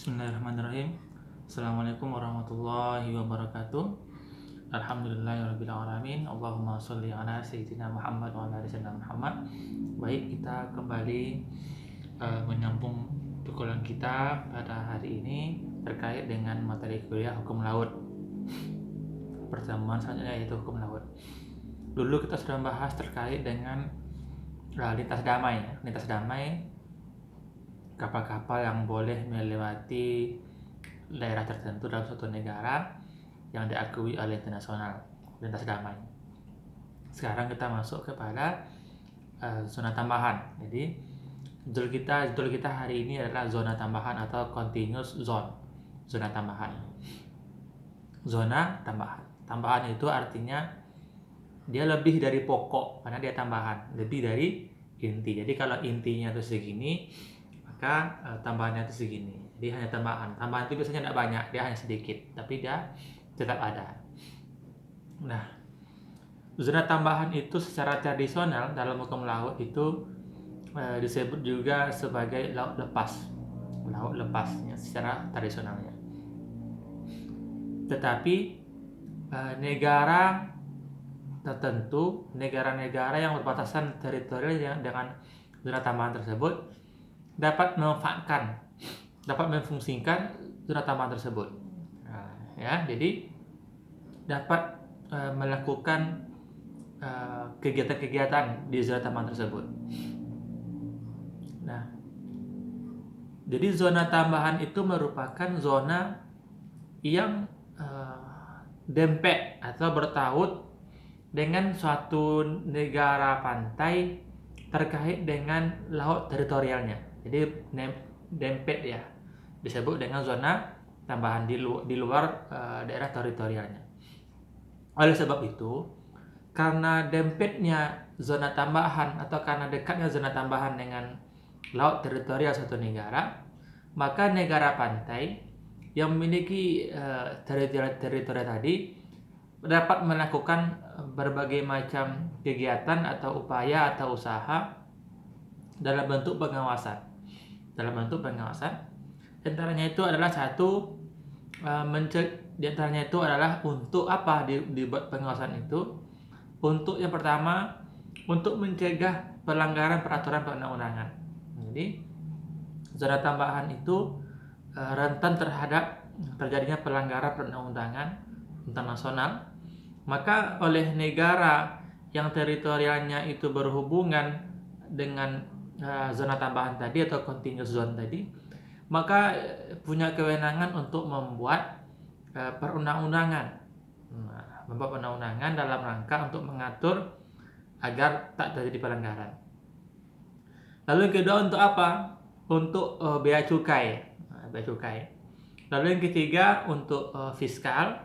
Bismillahirrahmanirrahim. Assalamualaikum warahmatullahi wabarakatuh. Alhamdulillahirrabbilalamin. Allahumma sholli ala sayyidina Muhammad wa ala ali sayyidina Muhammad. Baik, kita kembali menyambung tukulan kita pada hari ini terkait dengan materi kuliah hukum laut. Pertemuan selanjutnya yaitu hukum laut. Dulu kita sudah membahas terkait dengan lintas damai. Lintas damai, kapal-kapal yang boleh melewati daerah tertentu dalam suatu negara yang diakui oleh internasional, lintas damai. Sekarang kita masuk kepada zona tambahan. Jadi judul kita hari ini adalah zona tambahan atau continuous zone. Zona tambahan. Zona tambahan. Tambahan itu artinya dia lebih dari pokok karena dia tambahan, lebih dari inti. Jadi kalau intinya itu segini, maka tambahannya itu segini. Jadi hanya tambahan. Tambahan itu biasanya tidak banyak, dia hanya sedikit, tapi dia tetap ada. Nah, zona tambahan itu secara tradisional dalam hukum laut itu disebut juga sebagai laut lepas. Laut lepasnya secara tradisionalnya. Tetapi negara tertentu, negara-negara yang berbatasan teritorial dengan zona tambahan tersebut dapat memanfaatkan, dapat memfungsikan zona tambahan tersebut. Jadi dapat melakukan kegiatan-kegiatan di zona tambahan tersebut. Nah, jadi zona tambahan itu merupakan zona yang dempet atau bertaut dengan suatu negara pantai terkait dengan laut teritorialnya. Jadi dempet ya, disebut dengan zona tambahan di luar daerah teritorialnya. Oleh sebab itu, karena dempetnya zona tambahan atau karena dekatnya zona tambahan dengan laut teritorial suatu negara, maka negara pantai yang memiliki teritorial tadi dapat melakukan berbagai macam kegiatan atau upaya atau usaha dalam bentuk pengawasan. Antaranya itu adalah diantaranya itu adalah untuk apa dibuat pengawasan itu? Untuk yang pertama, untuk mencegah pelanggaran peraturan perundang-undangan. Jadi zona tambahan itu rentan terhadap terjadinya pelanggaran perundang-undangan internasional. Maka oleh negara yang teritorialnya itu berhubungan dengan zona tambahan tadi atau continuous zone tadi, maka punya kewenangan untuk membuat perundang-undangan. Membuat perundang-undangan dalam rangka untuk mengatur agar tak terjadi pelanggaran. Lalu yang kedua untuk apa? Untuk bea cukai. Lalu yang ketiga untuk fiskal.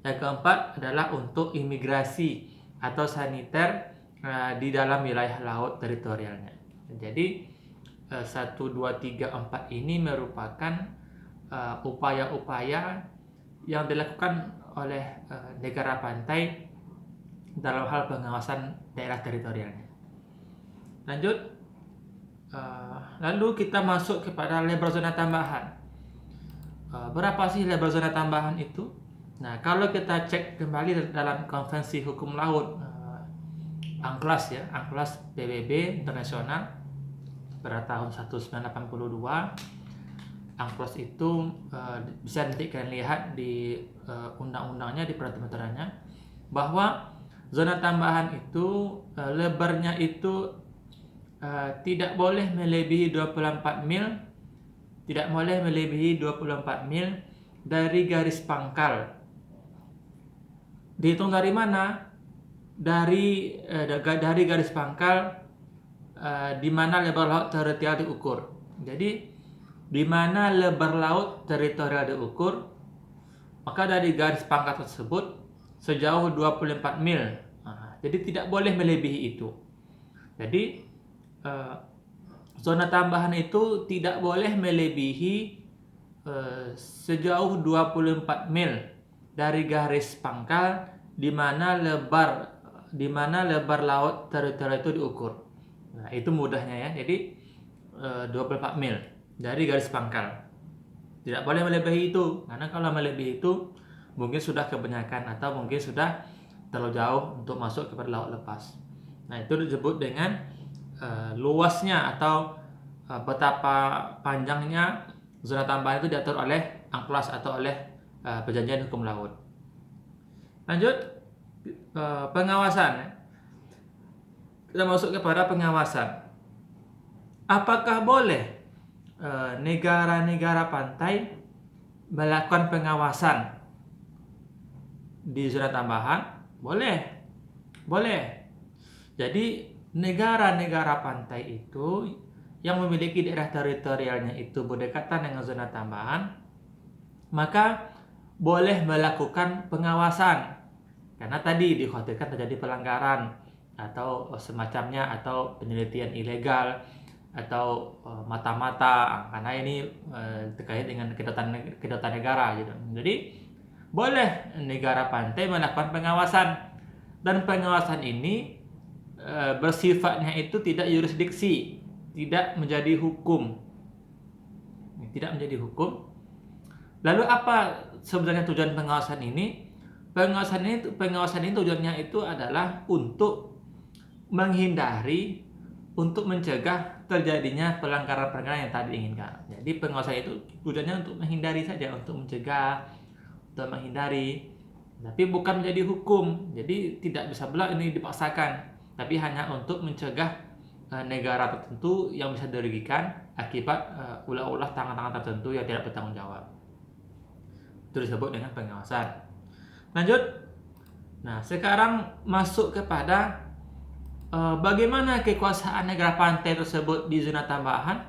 Yang keempat adalah untuk imigrasi atau saniter di dalam wilayah laut teritorialnya. Jadi 1, 2, 3, 4 ini merupakan upaya-upaya yang dilakukan oleh negara pantai dalam hal pengawasan daerah teritorialnya. Lanjut, lalu kita masuk kepada lebar zona tambahan. Berapa sih lebar zona tambahan itu? Nah, kalau kita cek kembali dalam konvensi hukum laut UNCLOS ya, UNCLOS PBB internasional pada tahun 1982, UNCLOS itu bisa nanti kalian lihat di undang-undangnya, di peraturan-peraturannya, bahwa zona tambahan itu lebarnya itu tidak boleh melebihi 24 mil, tidak boleh melebihi 24 mil dari garis pangkal. Dihitung dari mana? Dari garis pangkal di mana lebar laut teritorial diukur. Jadi di mana lebar laut teritorial diukur, maka dari garis pangkal tersebut sejauh 24 mil. Jadi tidak boleh melebihi itu. Jadi zona tambahan itu tidak boleh melebihi sejauh 24 mil dari garis pangkal di mana lebar laut teritorial itu diukur. Nah, itu mudahnya ya. Jadi 24 mil dari garis pangkal. Tidak boleh melebihi itu, karena kalau melebihi itu mungkin sudah kebanyakan atau mungkin sudah terlalu jauh untuk masuk kepada laut lepas. Nah, itu disebut dengan luasnya atau betapa panjangnya zona tambahan itu diatur oleh UNCLOS atau oleh Perjanjian Hukum Laut. Lanjut, pengawasan. Kita masuk kepada pengawasan. Apakah boleh negara-negara pantai melakukan pengawasan di zona tambahan? Boleh. Jadi negara-negara pantai itu yang memiliki daerah teritorialnya itu berdekatan dengan zona tambahan, maka boleh melakukan pengawasan. Karena tadi dikhawatirkan terjadi pelanggaran atau semacamnya, atau penelitian ilegal, atau mata-mata, karena ini terkait dengan kedaulatan negara gitu. Jadi boleh negara pantai melakukan pengawasan, dan pengawasan ini bersifatnya itu tidak yurisdiksi, tidak menjadi hukum. Lalu apa sebenarnya tujuan pengawasan ini? Pengawasan ini tujuannya itu adalah untuk menghindari, untuk mencegah terjadinya pelanggaran-pelanggaran yang tadi diinginkan. Jadi pengawasan itu tujuannya untuk menghindari saja, untuk mencegah, untuk menghindari, tapi bukan menjadi hukum. Jadi tidak bisa pula ini dipaksakan, tapi hanya untuk mencegah negara tertentu yang bisa dirugikan akibat ulah-ulah tangan-tangan tertentu yang tidak bertanggung jawab. Itu disebut dengan pengawasan. Lanjut. Nah, sekarang masuk kepada bagaimana kekuasaan negara pantai tersebut di zona tambahan.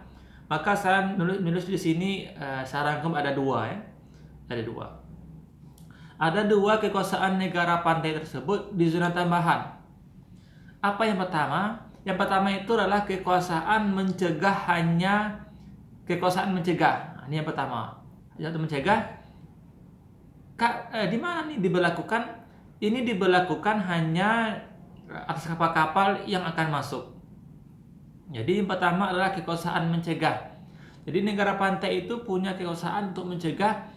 Maka saya nulis di sini, saya rangkum ada dua ya. Ada dua kekuasaan negara pantai tersebut di zona tambahan. Apa yang pertama? Yang pertama itu adalah kekuasaan mencegah, kekuasaan mencegah. Ini yang pertama. Yang mencegah, di mana nih diberlakukan? Ini diberlakukan hanya atas kapal-kapal yang akan masuk. Jadi yang pertama adalah kekuasaan mencegah. Jadi negara pantai itu punya kekuasaan untuk mencegah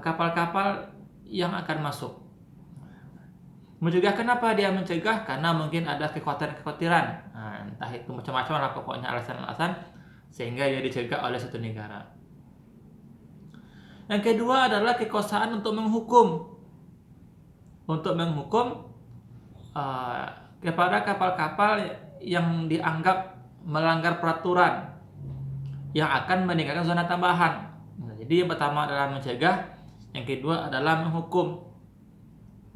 kapal-kapal yang akan masuk. Mencegah, kenapa dia mencegah? Karena mungkin ada kekhawatiran. Nah, entah itu macam-macam lah pokoknya alasan-alasan sehingga dia dicegah oleh satu negara. Yang kedua adalah kekuasaan untuk menghukum. Kepada kapal-kapal yang dianggap melanggar peraturan yang akan meninggalkan zona tambahan. Nah, jadi yang pertama adalah mencegah, yang kedua adalah menghukum.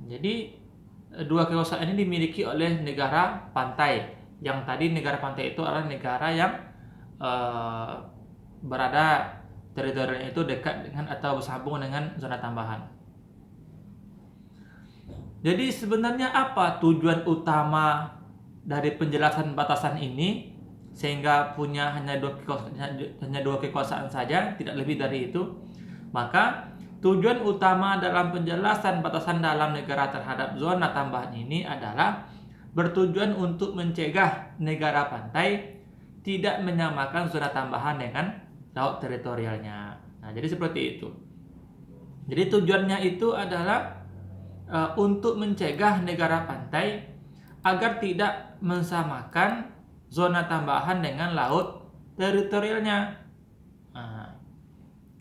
Jadi dua kekuasaan ini dimiliki oleh negara pantai. Yang tadi negara pantai itu adalah negara yang berada teritorialnya itu dekat dengan atau bersambung dengan zona tambahan. Jadi sebenarnya apa tujuan utama dari penjelasan batasan ini, sehingga punya hanya dua kekuasaan saja, tidak lebih dari itu? Maka tujuan utama dalam penjelasan batasan dalam negara terhadap zona tambahan ini adalah bertujuan untuk mencegah negara pantai tidak menyamakan zona tambahan dengan laut teritorialnya. Nah, jadi seperti itu. Jadi tujuannya itu adalah untuk mencegah negara pantai agar tidak mensamakan zona tambahan dengan laut teritorialnya. Nah,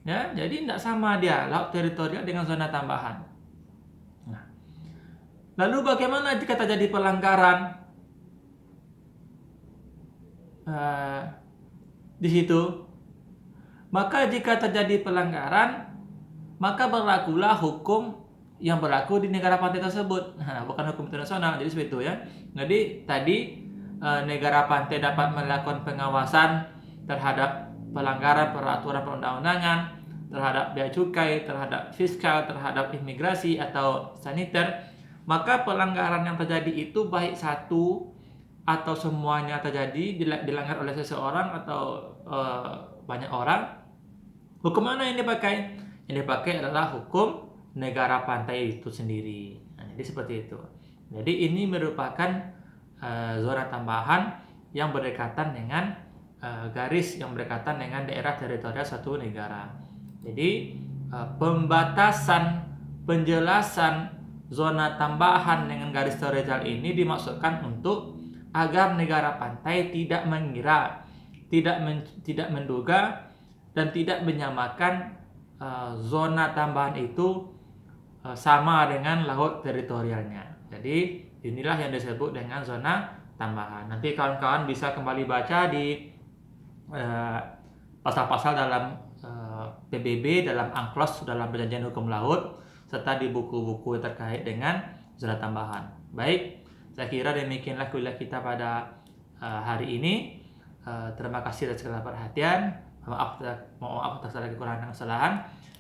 ya, jadi tidak sama dia laut teritorial dengan zona tambahan. Nah, lalu bagaimana jika terjadi pelanggaran di situ? Maka jika terjadi pelanggaran, maka berlakulah hukum yang berlaku di negara pantai tersebut. Nah, bukan hukum internasional. Jadi seperti itu ya. Jadi tadi negara pantai dapat melakukan pengawasan terhadap pelanggaran peraturan perundang-undangan, terhadap bea cukai, terhadap fiskal, terhadap imigrasi atau saniter. Maka pelanggaran yang terjadi itu baik satu atau semuanya terjadi dilanggar oleh seseorang atau banyak orang. Hukum mana yang dipakai? Yang dipakai adalah hukum negara pantai itu sendiri. Nah, jadi seperti itu. Jadi ini merupakan zona tambahan yang berdekatan dengan garis yang berdekatan dengan daerah teritorial suatu negara. Jadi pembatasan, penjelasan zona tambahan dengan garis horizontal ini dimaksudkan untuk agar negara pantai tidak mengira, tidak menduga, dan tidak menyamakan zona tambahan itu sama dengan laut teritorialnya. Jadi inilah yang disebut dengan zona tambahan. Nanti kawan-kawan bisa kembali baca di pasal-pasal dalam PBB, dalam UNCLOS, dalam Perjanjian Hukum Laut, serta di buku-buku terkait dengan zona tambahan. Baik, saya kira demikianlah kuliah kita pada hari ini. Terima kasih atas segala perhatian. Maaf atas segala kekurangan dan kesalahan.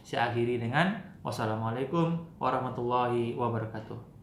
Saya akhiri dengan wassalamualaikum warahmatullahi wabarakatuh.